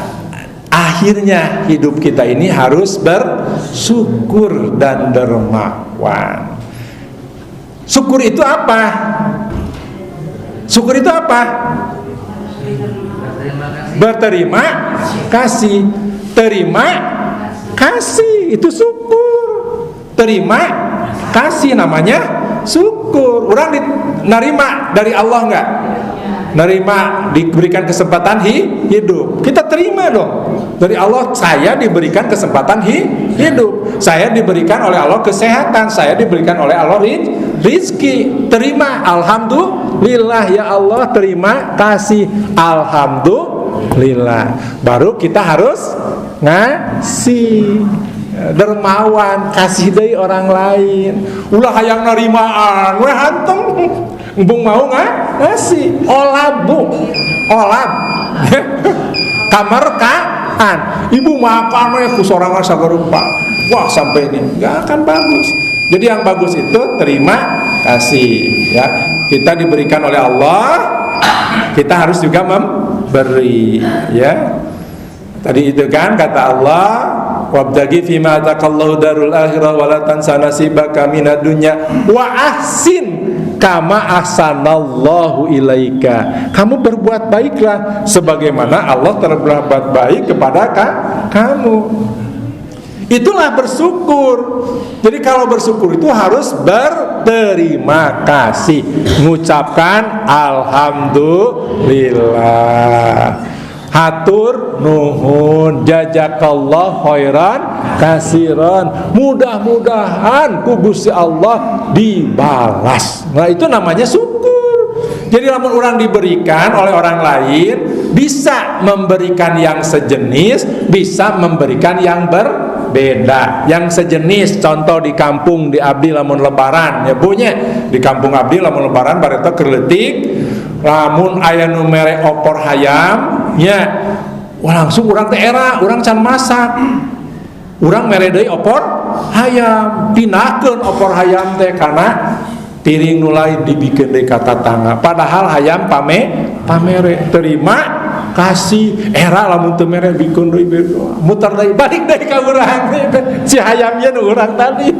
Akhirnya hidup kita ini harus bersyukur dan dermawan. Syukur itu apa? Syukur itu apa? Berterima kasih. Terima kasih itu syukur. Terima kasih namanya syukur. Orang narima dari Allah enggak? Narima, diberikan kesempatan hidup. Kita terima dong. Dari Allah, saya diberikan kesempatan hidup. Saya diberikan oleh Allah kesehatan. Saya diberikan oleh Allah rizki. Terima, alhamdulillah ya Allah. Terima kasih, alhamdulillah. Baru kita harus ngasih. Dermawan, kasih dari orang lain. Ulah hayang narimaan, we hantem. Embung mau ngasih. Olab, Bu. Olab. Kamarkaan. Ibu makan we ku sorangan sagarupa. Wah, sampai ini enggak akan bagus. Jadi yang bagus itu terima kasih, ya. Kita diberikan oleh Allah, kita harus juga memberi, ya. Tadi itu kan kata Allah, wabtaghi fima ataqallahu darul akhirah wa la tansa nasibaka minad dunya wa ahsin kama ahsanallahu ilaika. Kamu berbuat baiklah sebagaimana Allah berbuat baik kepada kamu. Itulah bersyukur. Jadi kalau bersyukur itu harus berterima kasih, mengucapkan alhamdulillah. hatur nuhun, jazakallah khairan kasiran, mudah-mudahan ku Gusti Allah dibalas. Nah itu namanya syukur. Jadi lamun orang diberikan oleh orang lain, bisa memberikan yang sejenis, bisa memberikan yang berbeda. Yang sejenis, contoh di kampung di abdi lamun lebaran, ya punya di kampung abdi lamun lebaran bareta kerletik, lamun aya nu mere opor hayam, ya langsung orang teh era, orang can masak, orang mere deui opor hayam, pinahkeun opor hayam teh kana piring nu lain dibikeun deui ka tatangga, padahal hayam pamere terima kasih era lamun teu mere bikeun deui muter deui balik deui ka urang si hayamnya nu urang tadi.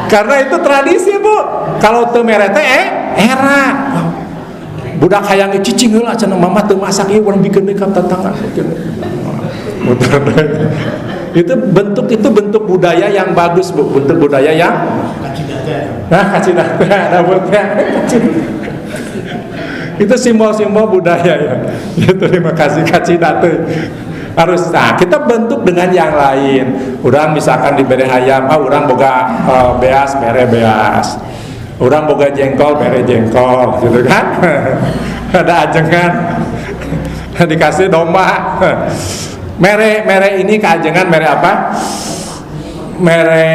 Karena itu tradisi Bu, kalau teu mere teh era budak hayang cicing heula cenah mama teu masak ieu urang bikeun deui ka tatangga. Muter deui. Itu bentuk budaya yang bagus Bu, bentuk budaya yang kacidate itu simbol-simbol budaya ya. Terima kasih kacidate harus. Nah kita bentuk dengan yang lain. Orang misalkan diberi hayam, orang boga beas mere beas, orang boga jengkol mere jengkol, gitu kan. Ada ajengan dikasih domba. Mere ini keajengan mere apa? Mere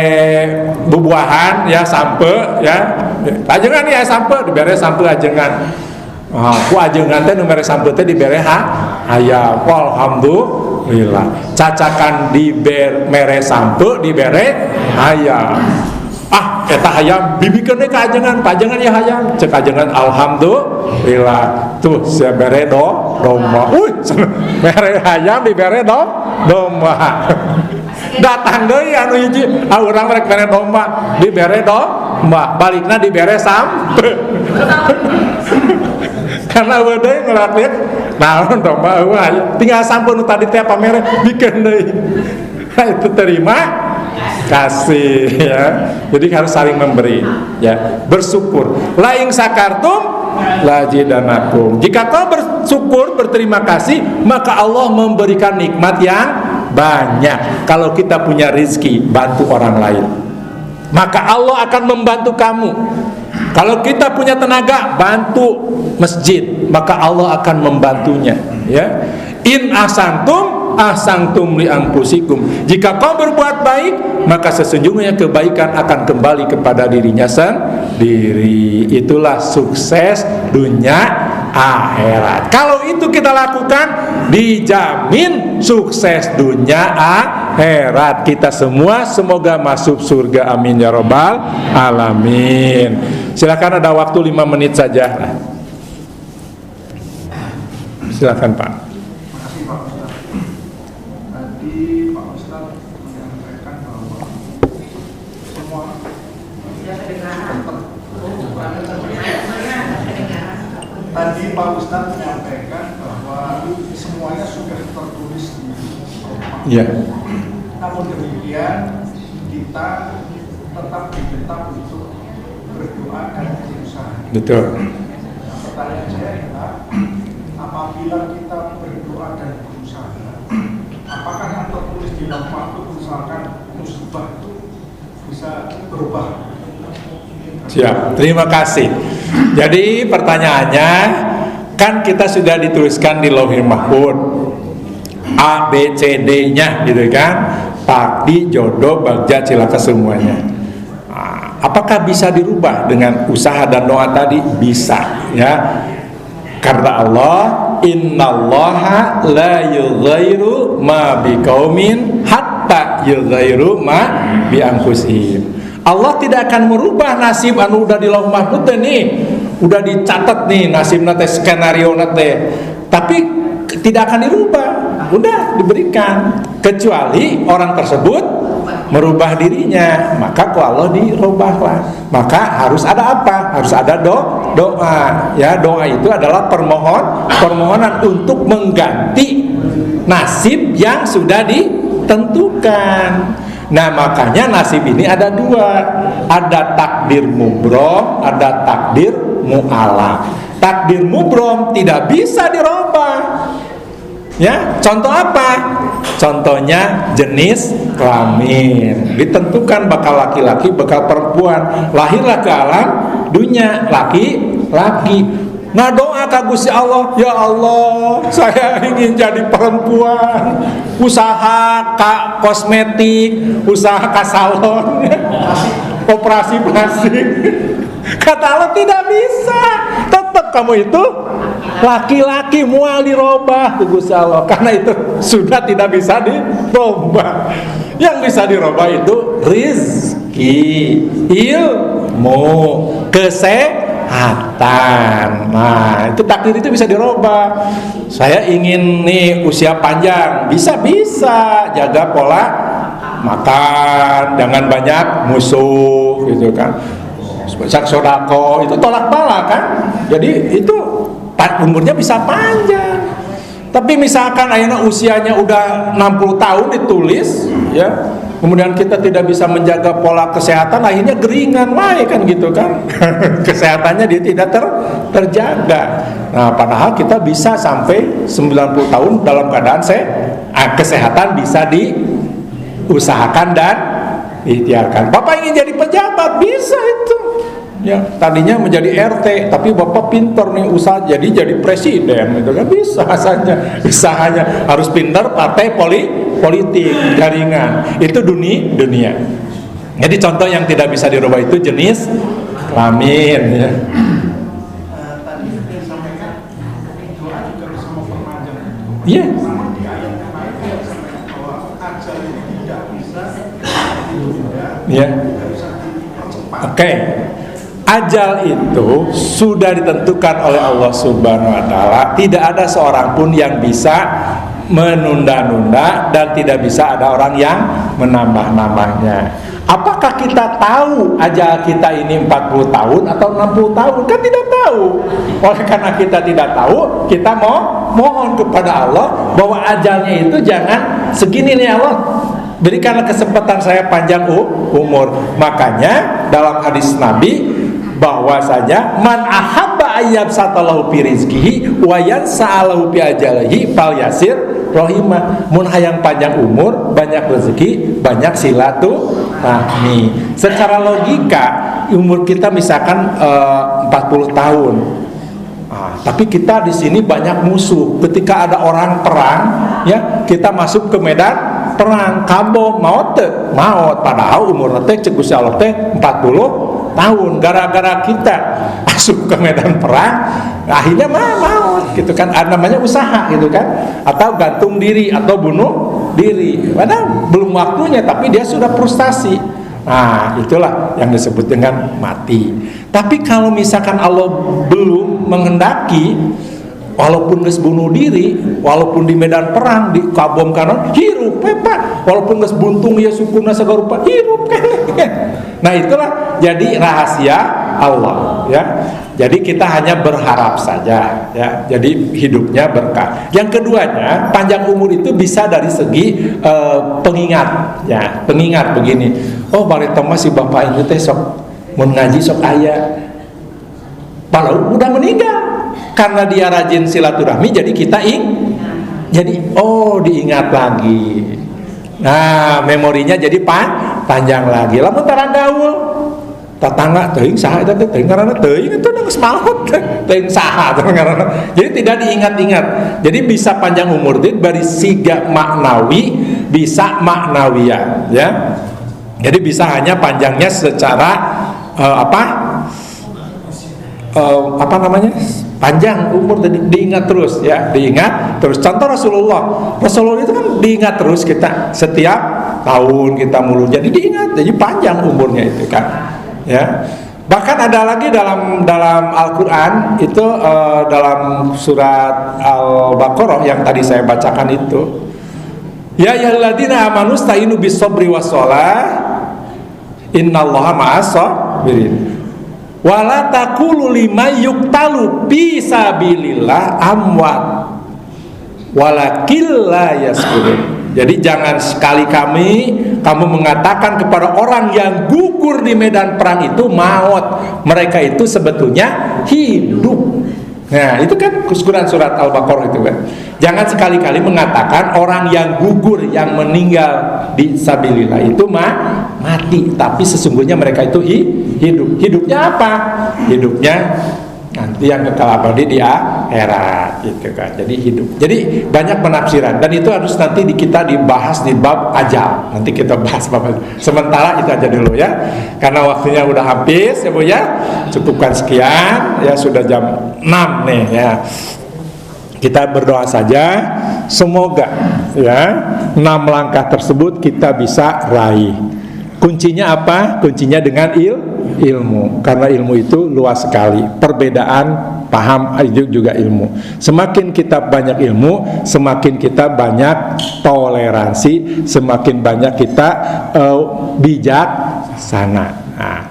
bubuahan ya sampe ya. Ajengan ya sampe dibere sampe ajengan. Ku ajengan teh nu mere sampe teh dibere hayam. Alhamdulillah. Cacakan mere sampe dibere hayam. Eta hayam bibikeun deui ka ajengan, pajengan ya hayam. Cek ajengan alhamdulillah. Tuh sia bere domba. Mere hayam dibere domba. Datang deui anu hiji, urang rek mere domba, dibere domba, balikna dibere sampe. Karena deui ngelakuin naon domba tinggal sampe nu tadi teh pamere bikeun deui. Itu terima kasih ya. Jadi harus saling memberi ya, bersyukur. Laing sakartum lazidanakum. Jika kau bersyukur, berterima kasih, maka Allah memberikan nikmat yang banyak. Kalau kita punya rezeki, bantu orang lain, maka Allah akan membantu kamu. Kalau kita punya tenaga, bantu masjid, maka Allah akan membantunya ya. In ahsantum li anfusikum. Jika kau berbuat baik, maka sesungguhnya kebaikan akan kembali kepada dirinya sendiri. Itulah sukses dunia akhirat. Kalau itu kita lakukan, dijamin sukses dunia akhirat. Kita semua semoga masuk surga, amin ya robbal alamin. Silakan, ada waktu 5 menit saja. Silakan Pak. Tadi Pak Ustadz menyampaikan bahwa semuanya sudah tertulis di Al-Quran. Ya. Namun demikian kita tetap diminta untuk berdoa dan berusaha. Betul. Nah, pertanyaan saya adalah, apabila kita berdoa dan berusaha, apakah yang tertulis di dalam waktu misalkan musibah itu bisa berubah? Siap, terima kasih. Jadi pertanyaannya, kan kita sudah dituliskan di Lauhul Mahfuz A, B, C, D nya gitu kan, takdi, jodoh, bagja, cilaka semuanya. Apakah bisa dirubah dengan usaha dan doa tadi? Bisa ya. Karena Allah, innallaha la yughayyiru ma biqaumin hatta yughayyiru ma bi anfusihim. Allah tidak akan merubah nasib anu udah di Lauhul Mahfuz nih, udah dicatat nih nasib nate, skenario nate, tapi tidak akan dirubah, udah diberikan, kecuali orang tersebut merubah dirinya, maka ku Allah dirubahlah. Maka harus ada apa? Harus ada doa. Ya, doa itu adalah permohonan untuk mengganti nasib yang sudah ditentukan. Nah makanya nasib ini ada dua, ada takdir mubrom, ada takdir mu'alaq. Takdir mubrom tidak bisa dirubah. Ya, contoh apa? Contohnya jenis kelamin. Ditentukan bakal laki-laki, bakal perempuan. Lahirlah ke alam dunia laki-laki. Ngadoa ka Gusti Allah, ya Allah, saya ingin jadi perempuan. Usaha ka kosmetik, usaha ka salon, operasi plastik. Kata Allah tidak bisa. Tetap kamu itu laki-laki, mual dirubah tuh Gusti Allah. Karena itu sudah tidak bisa dirubah. Yang bisa dirubah itu rizki, ilmu, kesehatan. Nah, itu takdir itu bisa dirubah. Saya ingin nih usia panjang, bisa jaga pola makan, jangan banyak musuh gitu kan. Banyak sodako, itu tolak bala kan. Jadi itu umurnya bisa panjang. Tapi misalkan ayeuna usianya udah 60 tahun ditulis ya, kemudian kita tidak bisa menjaga pola kesehatan, akhirnya geringan wae kan gitu kan. Kesehatannya dia tidak terjaga. Nah, padahal kita bisa sampai 90 tahun dalam keadaan kesehatan bisa diusahakan dan diikhtiarkan. Bapak ingin jadi pejabat, bisa itu. Ya, tadinya menjadi RT, tapi bapak pintar nih usaha jadi presiden, itu kan bisa saja. Usahanya harus pintar, partai politik, jaringan. Itu dunia. Jadi contoh yang tidak bisa dirubah itu jenis kelamin. Ya. Tadi sudah disampaikan doa juga bisa memperpanjang. Iya. Namun di ayat yang lain dia sampaikan bahwa ajal itu tidak bisa ditunda, tidak bisa dipercepat. Oke. Ajal itu sudah ditentukan oleh Allah Subhanahu wa taala. Tidak ada seorang pun yang bisa menunda-nunda dan tidak bisa ada orang yang menambah-nambahnya. Apakah kita tahu ajal kita ini 40 tahun atau 60 tahun? Kan tidak tahu. Oleh karena kita tidak tahu, kita mohon kepada Allah bahwa ajalnya itu jangan segini nih Allah. Berikanlah kesempatan saya panjang umur. Makanya dalam hadis Nabi bahwasanya man ahabba ayyab satalahu fi rizqihi wa yansa'alahu fi ajalihi fal yasir rahimah. Mun hayang panjang umur, banyak rezeki, banyak silaturahmi. Secara logika umur kita misalkan 40 tahun. Tapi kita di sini banyak musuh. Ketika ada orang perang, ya, kita masuk ke medan perang, kabo maut. Padahal umur teh cek Gusti Allah teh 40 tahun. Gara-gara kita masuk ke medan perang, akhirnya maut gitu kan. Namanya usaha gitu kan, atau gantung diri atau bunuh diri. Padahal belum waktunya, tapi dia sudah frustasi. Nah, itulah yang disebut dengan mati. Tapi kalau misalkan Allah belum menghendaki, walaupun geus bunuh diri, walaupun di medan perang di kabom kanan hirup Pak, walaupun geus buntung ya sukuna sagarupa hirup kan. Nah, itulah jadi rahasia Allah ya. Jadi kita hanya berharap saja ya. Jadi hidupnya berkah. Yang keduanya, panjang umur itu bisa dari segi pengingat ya. Pengingat begini. Oh, bari tong si bapak itu teh sok mun ngaji sok aya. Padahal udah meninggal. Karena dia rajin silaturahmi, jadi kita diingat lagi. Nah, memorinya jadi panjang lagi. Lamun tarang gaul, tetangga teuing saha eta teh teuing ngaranna teuing itu geus maut teuing saha teh ngaranna. Jadi tidak diingat-ingat. Jadi bisa panjang umur itu dari siga maknawi bisa maknawiyah ya. Jadi bisa hanya panjangnya secara panjang umur diingat terus ya, diingat terus. Contoh Rasulullah itu kan diingat terus kita setiap tahun kita mulu, jadi diingat, jadi panjang umurnya itu kan ya. Bahkan ada lagi dalam Al-Quran itu dalam surat Al-Baqarah yang tadi saya bacakan itu, ya ayyuhalladzina amanu sta'inu bis-sabri was-shalah innallaha ma'as-sabirin. Wala taqulu liman yuqtalu fi sabilillah amwat walakil la yaskurun. Jadi jangan sekali kamu mengatakan kepada orang yang gugur di medan perang itu maut. Mereka itu sebetulnya hidup. Nah, itu kan Quran surat Al-Baqarah itu kan. Jangan sekali-kali mengatakan orang yang gugur, yang meninggal di sabilillah itu mati, tapi sesungguhnya mereka itu hidup. Hidupnya apa? Hidupnya nanti yang kekal abadi di akhirat gitu kan. Jadi hidup. Jadi banyak penafsiran dan itu harus nanti kita dibahas di bab ajal. Nanti kita bahas bab ajal. Sementara itu aja dulu ya. Karena waktunya udah habis ya Bu ya. Cukupkan sekian ya, sudah jam 6 nih ya. Kita berdoa saja semoga ya 6 langkah tersebut kita bisa raih. Kuncinya apa? Kuncinya dengan ilmu. Karena ilmu itu luas sekali. Perbedaan paham itu juga ilmu. Semakin kita banyak ilmu, semakin kita banyak toleransi, semakin banyak kita bijaksana. Nah.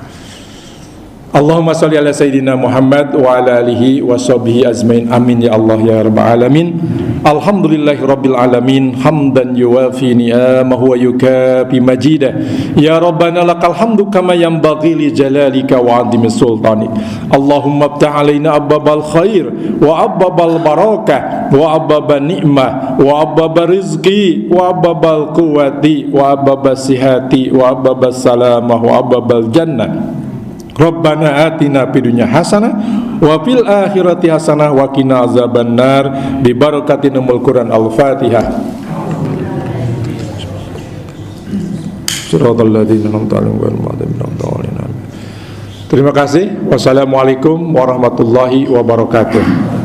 Allahumma sholli ala sayyidina Muhammad wa ala alihi wa sahbihi azmain. Amin ya Allah ya rabbal alamin. Alhamdulillahi rabbil alamin, hamdan yuwafi ni'amahu wa yukafi majidah. Ya rabbana lakal hamdu kama yanbaghi li jalalika wa 'azimi sultanik. Allahumma iftah alaina abwabal khair wa abwabal barakah wa abwabal ni'mah wa abwabal rizqi wa abwabal quwwati wa abwabal sihati wa abwabal salamah wa abwabal jannah. Rabbana atina fid dunya hasanah wa fil akhirati hasanah wa qina azabannar bi barakatin umul Quran. Al-Fatihah. Shiratal ladzina an'amta 'alaihim ghairil maghdubi 'alaihim. Terima kasih. Wassalamualaikum warahmatullahi wabarakatuh.